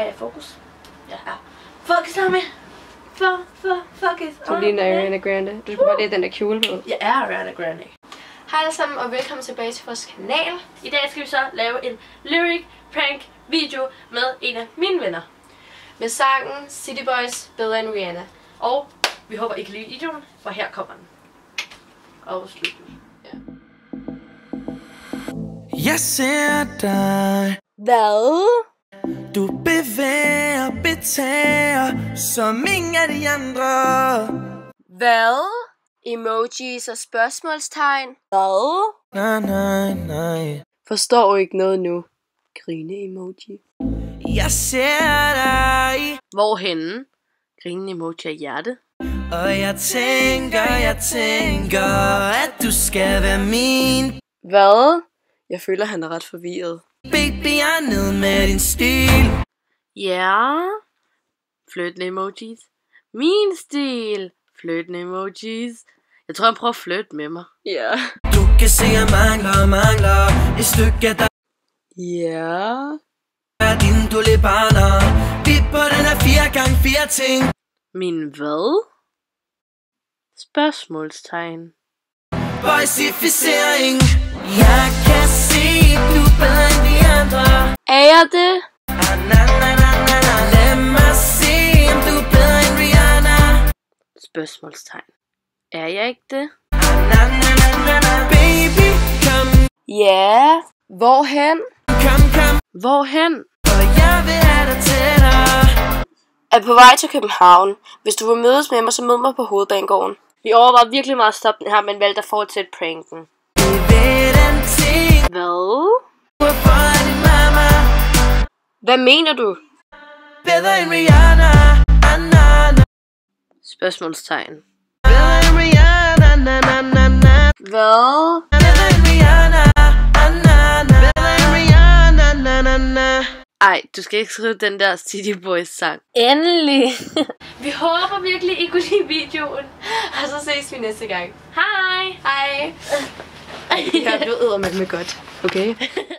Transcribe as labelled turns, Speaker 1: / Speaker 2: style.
Speaker 1: Er jeg fokus? Ja. Focus on me. Focus on me.
Speaker 2: Du ligner Ariana Grande. Du skulle bare lige den der kjole på.
Speaker 1: Jeg er Ariana Grande.
Speaker 2: Hej alle sammen og velkommen tilbage til vores kanal.
Speaker 1: I dag skal vi så lave en lyric prank video med en af mine venner.
Speaker 2: Med sangen City Boys bedre end Rihanna.
Speaker 1: Og vi håber I kan lide videoen, for her kommer den. Og slut. Ja.
Speaker 3: Jeg ser dig.
Speaker 2: Hvad?
Speaker 3: Du bevæger, betager, som ingen af de andre.
Speaker 2: Hvad? Emojis og spørgsmålstegn. Hvad?
Speaker 3: Nej.
Speaker 2: Forstår ikke noget nu. Grine emoji.
Speaker 3: Jeg ser dig.
Speaker 1: Hvorhenne? Grinende emoji af hjerte.
Speaker 3: Og jeg tænker, at du skal være min.
Speaker 2: Hvad? Jeg føler, han er ret forvirret.
Speaker 3: Baby, jeg er ned med din stil.
Speaker 1: Ja. Flirtende emojis. Min stil. Flirtende emojis. Jeg tror, han prøver at flirte med mig.
Speaker 2: Ja.
Speaker 3: Du kan se, jeg mangler et stykke af dig.
Speaker 2: Ja.
Speaker 3: Dine tulipaner. Vi på den her 4x4 ting.
Speaker 1: Min hvad? Spørgsmålstegn.
Speaker 3: Boysificering. Jeg kan se, du er bedre end de andre.
Speaker 2: Er jeg det?
Speaker 3: Lad mig se, om du er bedre end Rihanna.
Speaker 1: Spørgsmålstegn. Er jeg ikke det?
Speaker 3: Baby, kom.
Speaker 2: Ja. Hvorhen?
Speaker 3: Kom.
Speaker 1: Hvorhen?
Speaker 3: Og jeg vil have dig tættere.
Speaker 2: Er på vej til København. Hvis du vil mødes med mig, så mød mig på Hovedbanegården. Vi overvejede virkelig meget at stoppe den her, men valgte at fortsætte pranken. Hvad? Hvad mener du?
Speaker 3: Bedre end Rihanna.
Speaker 1: Spørgsmålstegn.
Speaker 3: Bedre end Rihanna.
Speaker 2: Hvad?
Speaker 3: Bedre end Rihanna. Bedre end Rihanna.
Speaker 1: Ej, du skal ikke skrive den der City Boys sang.
Speaker 2: Endelig.
Speaker 1: Vi håber virkelig, I kunne lide videoen.
Speaker 2: Og så ses vi næste gang.
Speaker 1: Hej!
Speaker 2: Hej.
Speaker 1: Jeg blev eddermame godt. Okay?